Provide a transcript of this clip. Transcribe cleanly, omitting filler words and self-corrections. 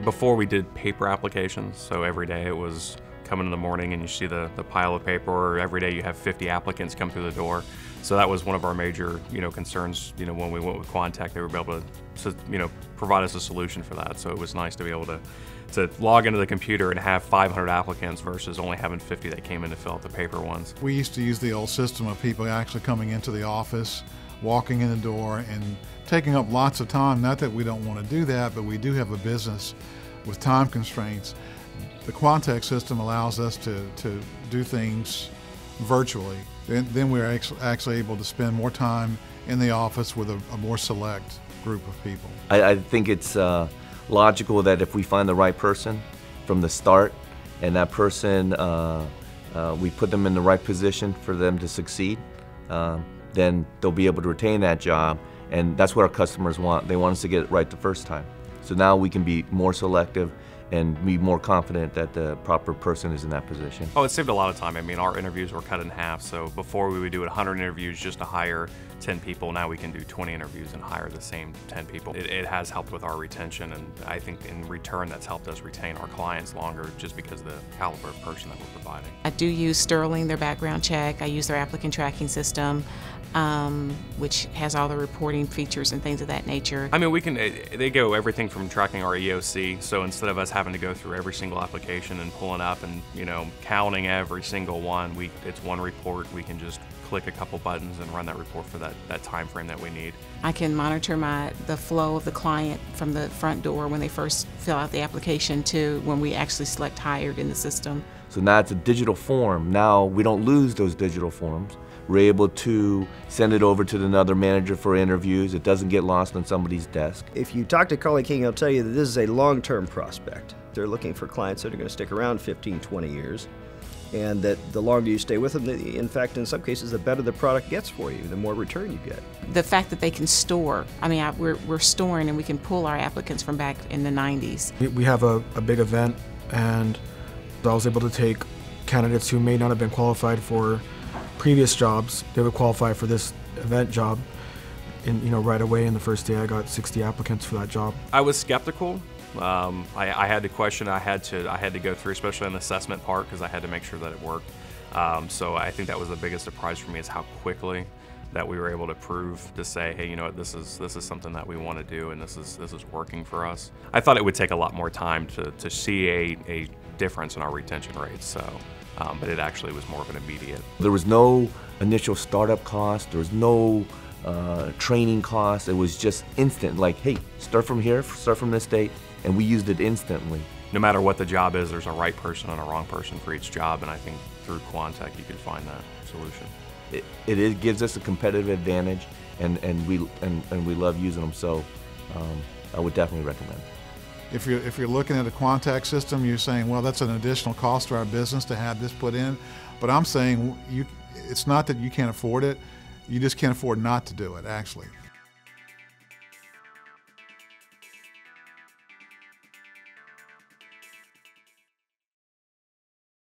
Before we did paper applications, so every day it was come in the morning and you see the pile of paper, or every day you have 50 applicants come through the door. So that was one of our major, concerns, when we went with Kwantek. They were able to, provide us a solution for that. So it was nice to be able to log into the computer and have 500 applicants versus only having 50 that came in to fill out the paper ones. We used to use the old system of people actually coming into the office, walking in the door, and taking up lots of time. Not that we don't want to do that, but we do have a business with time constraints. The Kwantek system allows us to do things virtually. Then we're actually able to spend more time in the office with a more select group of people. I think it's logical that if we find the right person from the start, and that person, we put them in the right position for them to succeed, then they'll be able to retain that job, and that's what our customers want. They want us to get it right the first time. So now we can be more selective and be more confident that the proper person is in that position. Oh, it saved a lot of time. I mean, our interviews were cut in half, so before we would do 100 interviews just to hire 10 people. Now we can do 20 interviews and hire the same 10 people. It has helped with our retention, and I think in return that's helped us retain our clients longer just because of the caliber of person that we're providing. I do use Sterling, their background check. I use their applicant tracking system, which has all the reporting features and things of that nature. I mean, they go everything from tracking our EOC, so instead of us having to go through every single application and pulling up and, counting every single one, it's one report. We can just click a couple buttons and run that report for that time frame that we need. I can monitor the flow of the client from the front door when they first fill out the application to when we actually select hired in the system. So now it's a digital form. Now we don't lose those digital forms. We're able to send it over to another manager for interviews. It doesn't get lost on somebody's desk. If you talk to Collie King, he'll tell you that this is a long-term prospect. They're looking for clients that are going to stick around 15, 20 years, and that the longer you stay with them, in fact, in some cases, the better the product gets for you, the more return you get. The fact that they can store, we're storing and we can pull our applicants from back in the 90s. We have a big event, and I was able to take candidates who may not have been qualified for previous jobs. They would qualify for this event job, and right away in the first day I got 60 applicants for that job. I was skeptical. I had to question. I had to go through, especially on the assessment part, because I had to make sure that it worked. So I think that was the biggest surprise for me, is how quickly that we were able to prove to say, hey, this is something that we want to do, and this is working for us. I thought it would take a lot more time to see a difference in our retention rates. So. But it actually was more of an immediate. There was no initial startup cost, there was no training cost. It was just instant, like, hey, start from here, start from this date, and we used it instantly. No matter what the job is, there's a right person and a wrong person for each job, and I think through Kwantek you can find that solution. It gives us a competitive advantage, and we love using them, so I would definitely recommend it. If you're looking at a Kwantek system, you're saying, well, that's an additional cost to our business to have this put in. But I'm saying it's not that you can't afford it, you just can't afford not to do it, actually.